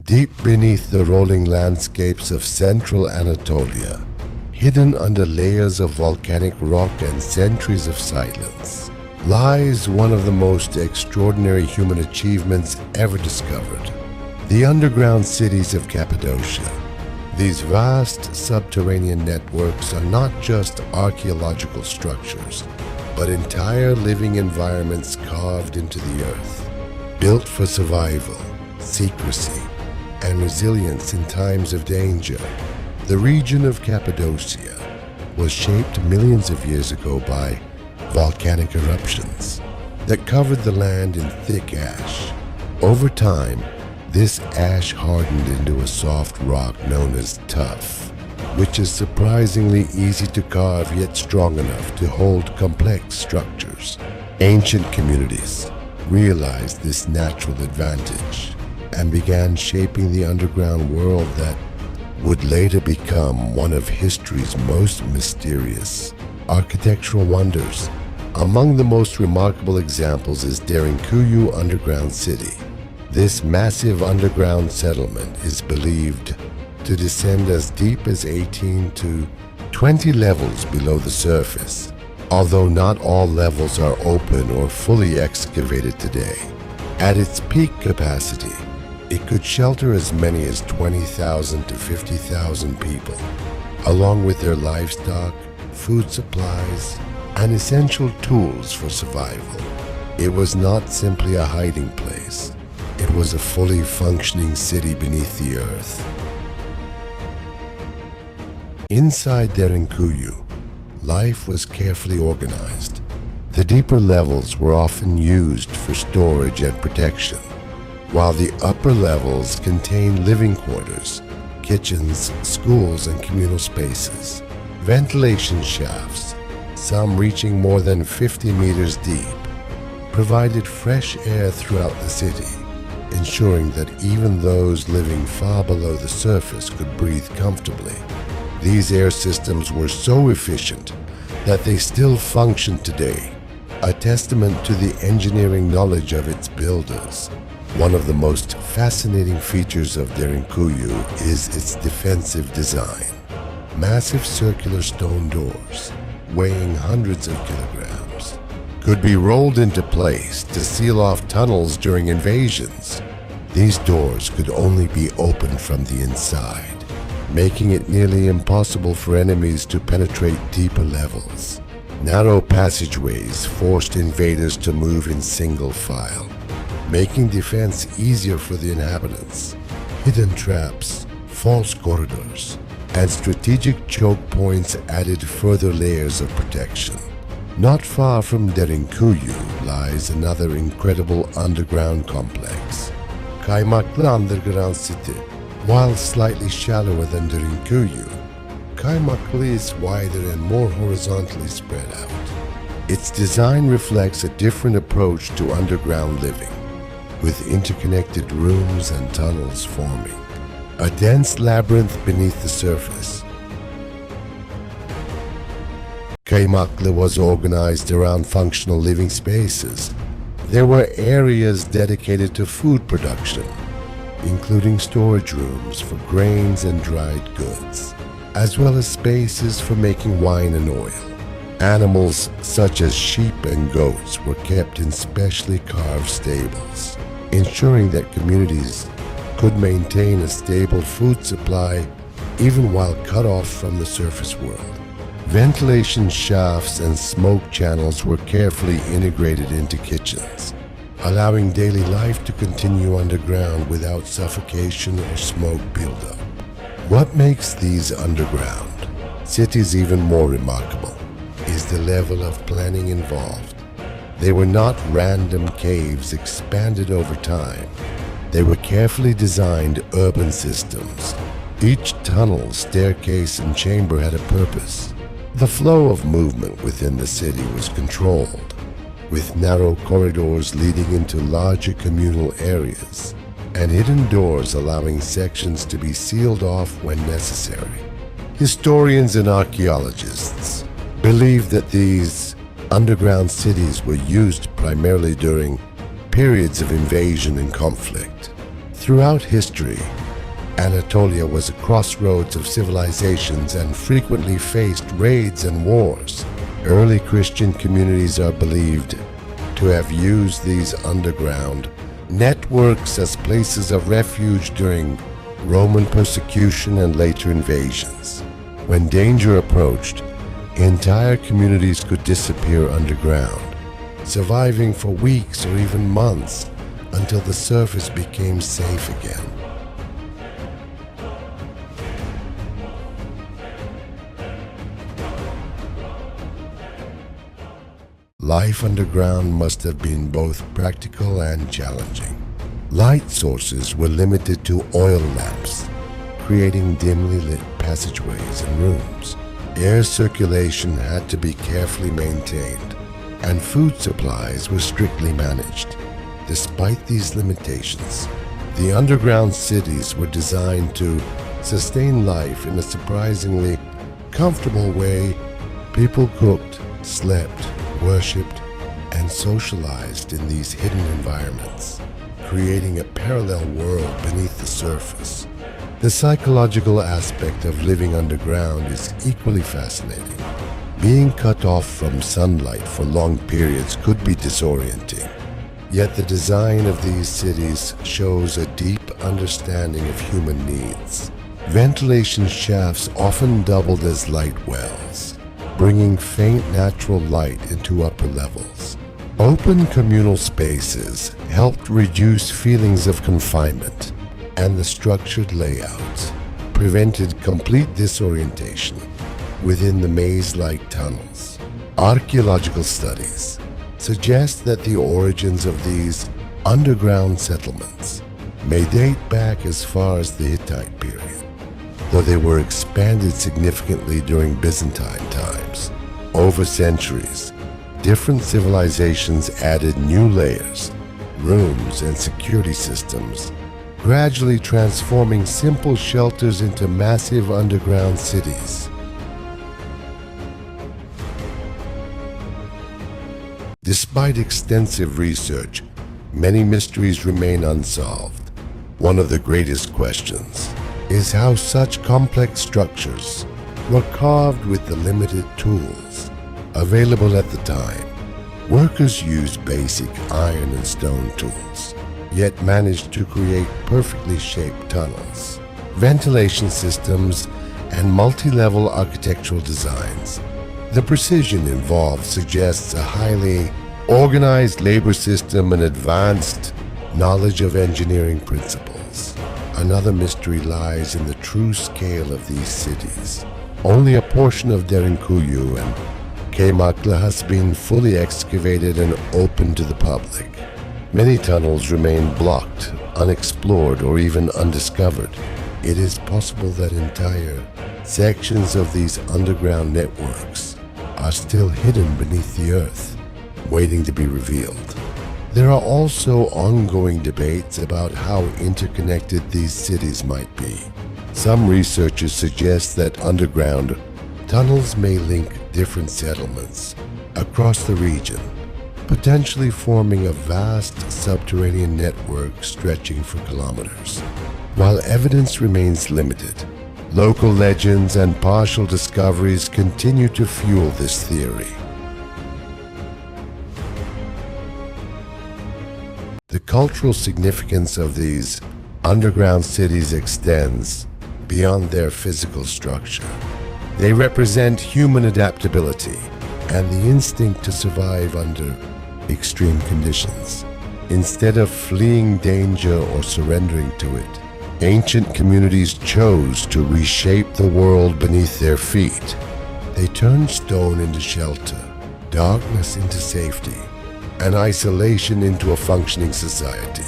Deep beneath the rolling landscapes of central Anatolia, hidden under layers of volcanic rock and centuries of silence, lies one of the most extraordinary human achievements ever discovered: the underground cities of Cappadocia. These vast subterranean networks are not just archaeological structures, but entire living environments carved into the earth, built for survival, secrecy, and resilience in times of danger. The region of Cappadocia was shaped millions of years ago by volcanic eruptions that covered the land in thick ash. Over time, this ash hardened into a soft rock known as tuff, which is surprisingly easy to carve yet strong enough to hold complex structures. Ancient communities realized this natural advantage and began shaping the underground world that would later become one of history's most mysterious architectural wonders. Among the most remarkable examples is Derinkuyu underground city. This massive underground settlement is believed to descend as deep as 18 to 20 levels below the surface, although not all levels are open or fully excavated today. At its peak capacity, it could shelter as many as 20,000 to 50,000 people, along with their livestock, food supplies, and essential tools for survival. It was not simply a hiding place. It was a fully functioning city beneath the earth. Inside Derinkuyu, life was carefully organized. The deeper levels were often used for storage and protection, while the upper levels contained living quarters, kitchens, schools, and communal spaces. Ventilation shafts, some reaching more than 50 meters deep, provided fresh air throughout the city, ensuring that even those living far below the surface could breathe comfortably. These air systems were so efficient that they still function today, a testament to the engineering knowledge of its builders. One of the most fascinating features of Derinkuyu is its defensive design. Massive circular stone doors, weighing hundreds of kilograms, could be rolled into place to seal off tunnels during invasions. These doors could only be opened from the inside, making it nearly impossible for enemies to penetrate deeper levels. Narrow passageways forced invaders to move in single file, making defense easier for the inhabitants. Hidden traps, false corridors, and strategic choke points added further layers of protection. Not far from Derinkuyu lies another incredible underground complex, Kaymaklı Underground City. While slightly shallower than Derinkuyu, Kaymaklı is wider and more horizontally spread out. Its design reflects a different approach to underground living, with interconnected rooms and tunnels forming a dense labyrinth beneath the surface. Kaymaklı was organized around functional living spaces. There were areas dedicated to food production, including storage rooms for grains and dried goods, as well as spaces for making wine and oil. Animals such as sheep and goats were kept in specially carved stables, ensuring that communities could maintain a stable food supply even while cut off from the surface world. Ventilation shafts and smoke channels were carefully integrated into kitchens, allowing daily life to continue underground without suffocation or smoke buildup. What makes these underground cities even more remarkable is the level of planning involved. They were not random caves expanded over time. They were carefully designed urban systems. Each tunnel, staircase, and chamber had a purpose. The flow of movement within the city was controlled, with narrow corridors leading into larger communal areas, and hidden doors allowing sections to be sealed off when necessary. Historians and archaeologists believe that these underground cities were used primarily during periods of invasion and conflict. Throughout history, Anatolia was a crossroads of civilizations and frequently faced raids and wars. Early Christian communities are believed to have used these underground networks as places of refuge during Roman persecution and later invasions. When danger approached, entire communities could disappear underground, surviving for weeks or even months until the surface became safe again. Life underground must have been both practical and challenging. Light sources were limited to oil lamps, creating dimly lit passageways and rooms. Air circulation had to be carefully maintained, and food supplies were strictly managed. Despite these limitations, the underground cities were designed to sustain life in a surprisingly comfortable way. People cooked, slept, worshipped, and socialized in these hidden environments, creating a parallel world beneath the surface. The psychological aspect of living underground is equally fascinating. Being cut off from sunlight for long periods could be disorienting. Yet the design of these cities shows a deep understanding of human needs. Ventilation shafts often doubled as light wells, bringing faint natural light into upper levels. Open communal spaces helped reduce feelings of confinement, and the structured layouts prevented complete disorientation within the maze-like tunnels. Archaeological studies suggest that the origins of these underground settlements may date back as far as the Hittite period, though they were expanded significantly during Byzantine times. Over centuries, different civilizations added new layers, rooms, and security systems, gradually transforming simple shelters into massive underground cities. Despite extensive research, many mysteries remain unsolved. One of the greatest questions is how such complex structures were carved with the limited tools available at the time. Workers used basic iron and stone tools, yet managed to create perfectly shaped tunnels, ventilation systems, and multi-level architectural designs. The precision involved suggests a highly organized labor system and advanced knowledge of engineering principles. Another mystery lies in the true scale of these cities. Only a portion of Derinkuyu and Cappadocia has been fully excavated and open to the public. Many tunnels remain blocked, unexplored, or even undiscovered. It is possible that entire sections of these underground networks are still hidden beneath the earth, waiting to be revealed. There are also ongoing debates about how interconnected these cities might be. Some researchers suggest that underground tunnels may link different settlements across the region, potentially forming a vast subterranean network stretching for kilometers. While evidence remains limited, local legends and partial discoveries continue to fuel this theory. The cultural significance of these underground cities extends beyond their physical structure. They represent human adaptability and the instinct to survive under extreme conditions. Instead of fleeing danger or surrendering to it, ancient communities chose to reshape the world beneath their feet. They turned stone into shelter, darkness into safety, and isolation into a functioning society.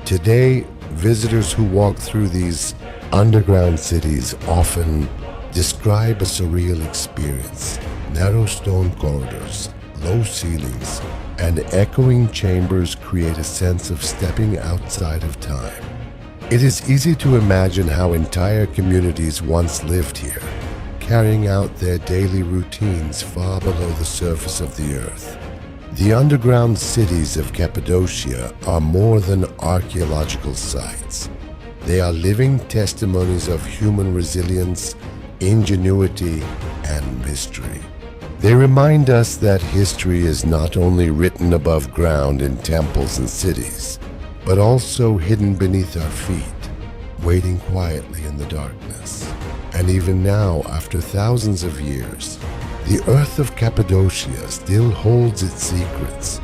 Today, visitors who walk through these underground cities often describe a surreal experience. Narrow stone corridors, low ceilings, and echoing chambers create a sense of stepping outside of time. It is easy to imagine how entire communities once lived here, carrying out their daily routines far below the surface of the earth. The underground cities of Cappadocia are more than archaeological sites. They are living testimonies of human resilience, ingenuity, and mystery. They remind us that history is not only written above ground in temples and cities, but also hidden beneath our feet, waiting quietly in the darkness. And even now, after thousands of years, the earth of Cappadocia still holds its secrets,